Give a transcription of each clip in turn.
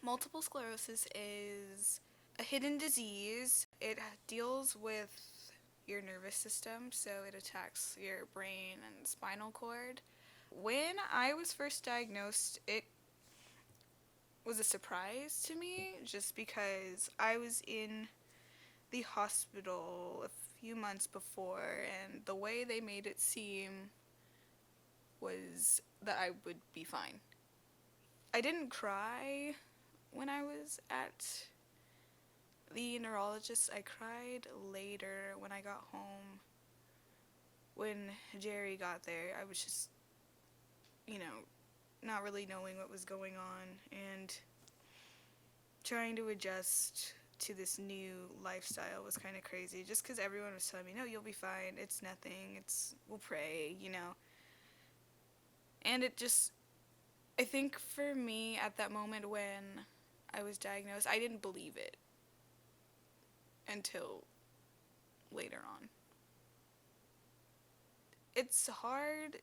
Multiple sclerosis is a hidden disease. It deals with your nervous system, so it attacks your brain and spinal cord. When I was first diagnosed, it was a surprise to me just because I was in the hospital a few months before, and the way they made it seem was that I would be fine. I didn't cry when I was at the neurologist. I cried later when I got home. When Jerry got there, I was just, not really knowing what was going on and trying to adjust to this new lifestyle was kind of crazy just because everyone was telling me, no, you'll be fine, it's nothing, we'll pray. And it just, I think for me at that moment when I was diagnosed, I didn't believe it until later on. It's hard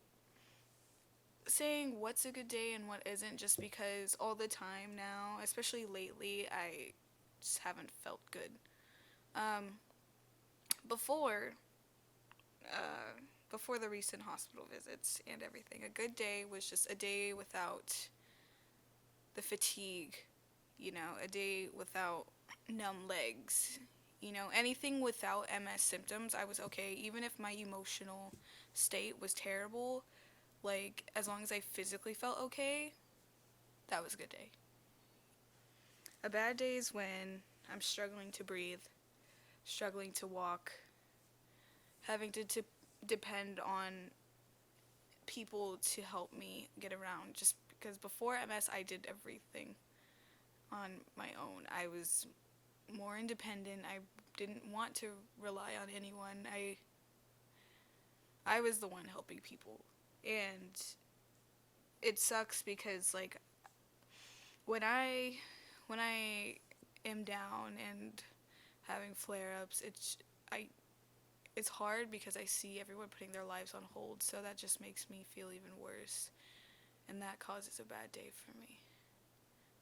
saying what's a good day and what isn't just because all the time now, especially lately, I just haven't felt good. Um, before, before the recent hospital visits and everything, a good day was just a day without the fatigue, a day without numb legs, anything without MS symptoms, I was okay. Even if my emotional state was terrible, like, as long as I physically felt okay, that was a good day. A bad day is when I'm struggling to breathe, struggling to walk, having to depend on people to help me get around. Just because before MS, I did everything on my own. I was more independent. I didn't want to rely on anyone. I was the one helping people. And it sucks because, like, when I am down and having flare-ups, it's hard because I see everyone putting their lives on hold, so that just makes me feel even worse, and that causes a bad day for me,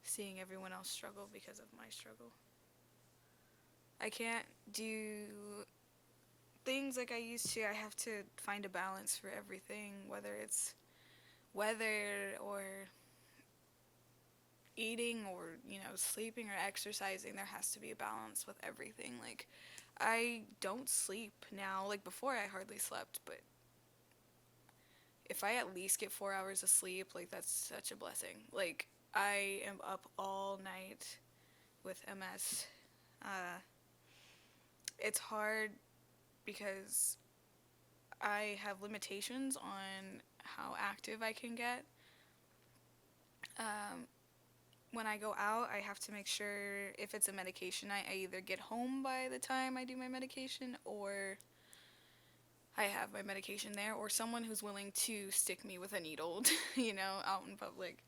seeing everyone else struggle because of my struggle. I can't do things like I used to. I have to find a balance for everything, whether it's weather or eating or, sleeping or exercising. There has to be a balance with everything. Like, I don't sleep now. Like, before I hardly slept, but if I at least get 4 hours of sleep, like, that's such a blessing. Like, I am up all night with MS. It's hard because I have limitations on how active I can get. When I go out, I have to make sure if it's a medication, I either get home by the time I do my medication, or I have my medication there, or someone who's willing to stick me with a needle, out in public.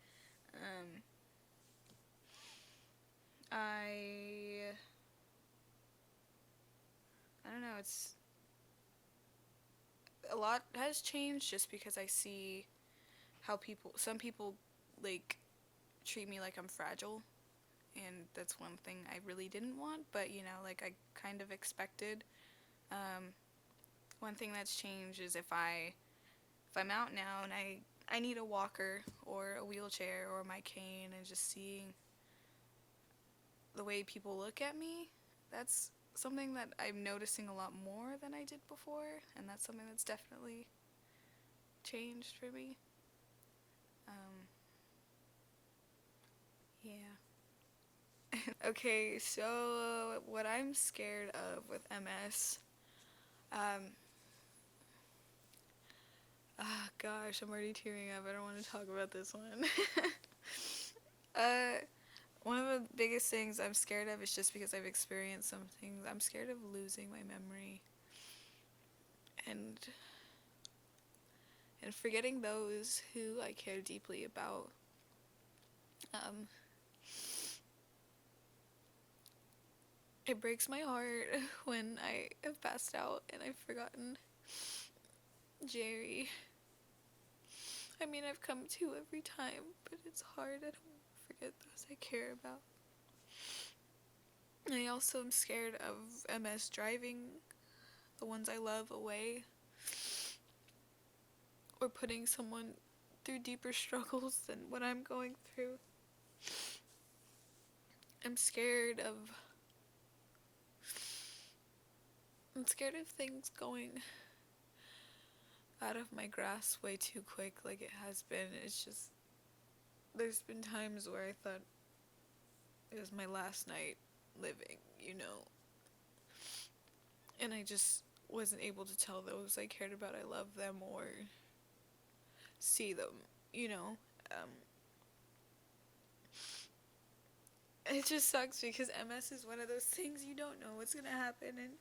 I don't know, it's a lot has changed just because I see how some people, like, treat me like I'm fragile, and that's one thing I really didn't want, but, like, I kind of expected. One thing that's changed is if I'm out now and I need a walker or a wheelchair or my cane, and just seeing the way people look at me, that's something that I'm noticing a lot more than I did before, and that's something that's definitely changed for me. Yeah. Okay, so what I'm scared of with MS, gosh, I'm already tearing up. I don't want to talk about this one. One of the biggest things I'm scared of is just because I've experienced some things. I'm scared of losing my memory and forgetting those who I care deeply about. It breaks my heart when I have passed out and I've forgotten Jerry. I mean, I've come to every time, but it's hard. I don't forget it those I care about. I also am scared of MS driving the ones I love away, or putting someone through deeper struggles than what I'm going through. I'm scared of things going out of my grasp way too quick like it has been. It's just, there's been times where I thought it was my last night living, and I just wasn't able to tell those I cared about I love them or see them, It just sucks because MS is one of those things you don't know what's gonna happen, and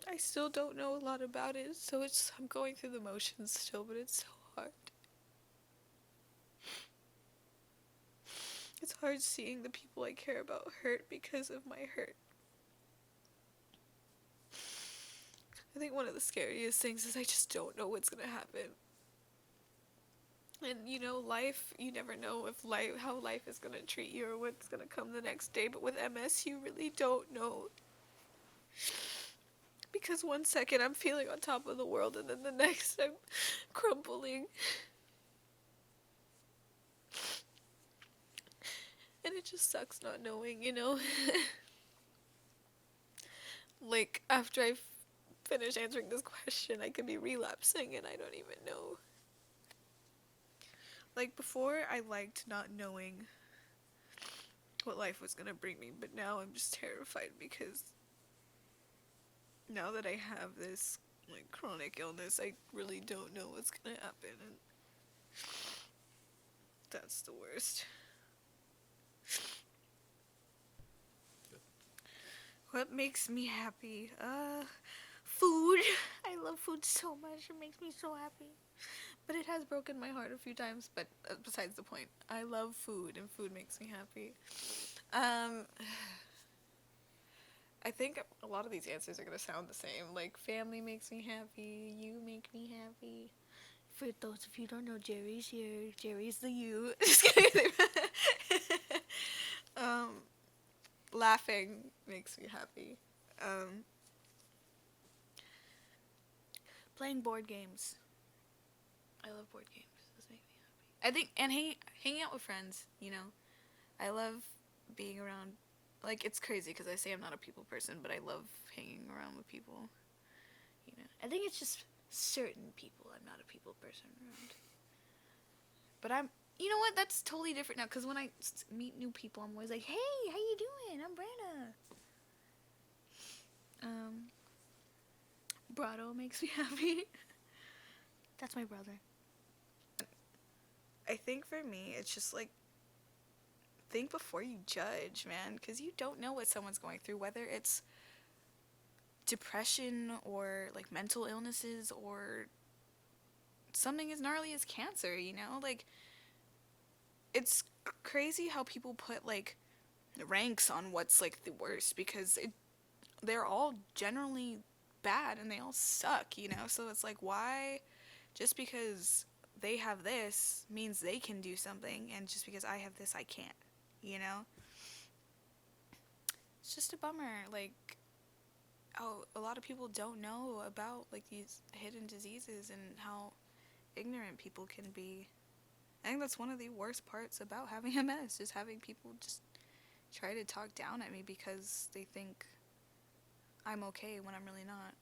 I still don't know a lot about it, so I'm going through the motions still, but it's so hard. It's hard seeing the people I care about hurt because of my hurt. I think one of the scariest things is I just don't know what's gonna happen. And life, you never know how life is gonna treat you or what's gonna come the next day, but with MS you really don't know. Because one second I'm feeling on top of the world and then the next I'm crumbling. And it just sucks not knowing, Like, after I finish answering this question, I could be relapsing and I don't even know. Like, before, I liked not knowing what life was gonna bring me, but now I'm just terrified because now that I have this, chronic illness, I really don't know what's gonna happen, and that's the worst. What makes me happy? Food. I love food so much. It makes me so happy. But it has broken my heart a few times, but besides the point. I love food, and food makes me happy. I think a lot of these answers are going to sound the same. Like, family makes me happy, you make me happy. For those of you who don't know, Jerry's here. Jerry's the you. Just kidding. Laughing makes me happy. Playing board games. I love board games. Those make me happy. I think, and hanging out with friends, I love being around, it's crazy because I say I'm not a people person, but I love hanging around with people, I think it's just certain people I'm not a people person around. But you know what, that's totally different now, because when I meet new people, I'm always like, hey, how you doing? I'm Brianna. Brado makes me happy. That's my brother. I think for me, it's just think before you judge, man, because you don't know what someone's going through, whether it's depression or mental illnesses or something as gnarly as cancer, it's crazy how people put ranks on what's the worst, because they're all generally bad and they all suck, so it's why just because they have this means they can do something, and just because I have this I can't, it's just a bummer. A lot of people don't know about these hidden diseases and how ignorant people can be. I think that's one of the worst parts about having MS, just having people just try to talk down at me because they think I'm okay when I'm really not,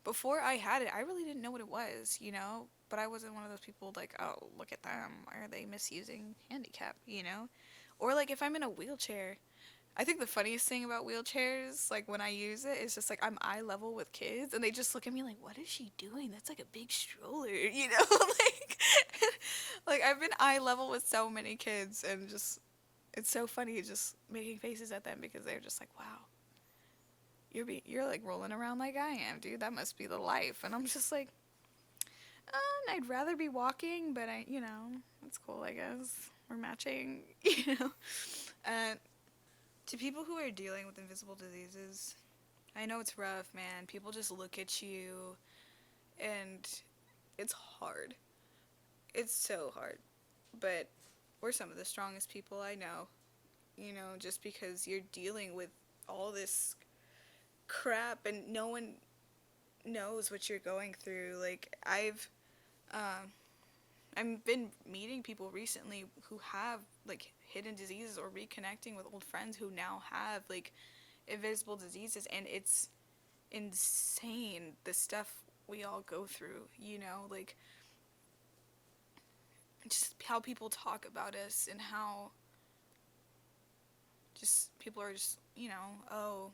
Before I had it, I really didn't know what it was, but I wasn't one of those people oh, look at them, why are they misusing handicap, Or if I'm in a wheelchair, I think the funniest thing about wheelchairs, when I use it, is just I'm eye level with kids, and they just look at me what is she doing? That's a big stroller, I've been eye level with so many kids, and just, it's so funny just making faces at them because they're just wow. You're rolling around like I am, dude. That must be the life. And I'm just I'd rather be walking, but it's cool, I guess. We're matching, And to people who are dealing with invisible diseases, I know it's rough, man. People just look at you, and it's hard. It's so hard. But we're some of the strongest people I know, you know, just because you're dealing with all this crap and no one knows what you're going through. Like, I've been meeting people recently who have like hidden diseases or reconnecting with old friends who now have like invisible diseases, and it's insane the stuff we all go through, you know, like just how people talk about us and how just people are just, you know, oh,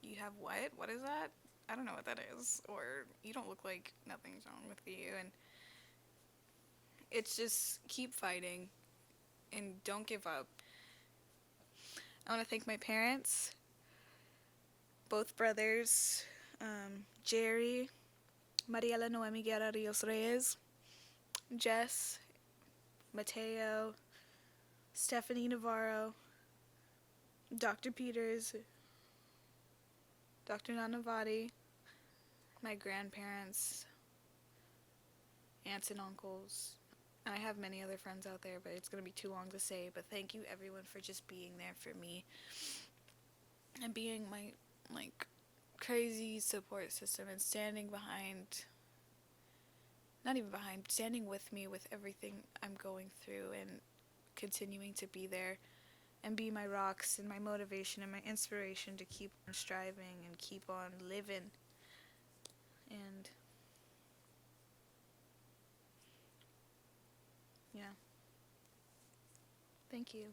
you have what? What is that? I don't know what that is. Or you don't look like nothing's wrong with you. And it's just keep fighting and don't give up. I want to thank my parents, both brothers, Jerry, Mariela Noemi Guerra Rios Reyes, Jess, Mateo, Stephanie Navarro, Dr. Peters, Dr. Nanavati, my grandparents, aunts and uncles. And I have many other friends out there, but it's going to be too long to say. But thank you, everyone, for just being there for me and being my, like, crazy support system and standing behind, not even behind, standing with me with everything I'm going through and continuing to be there and be my rocks and my motivation and my inspiration to keep on striving and keep on living. And yeah, thank you,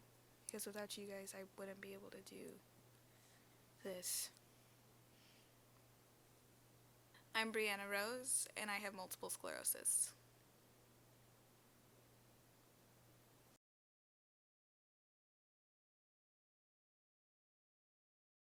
because without you guys I wouldn't be able to do this. I'm Brianna Rose and I have multiple sclerosis.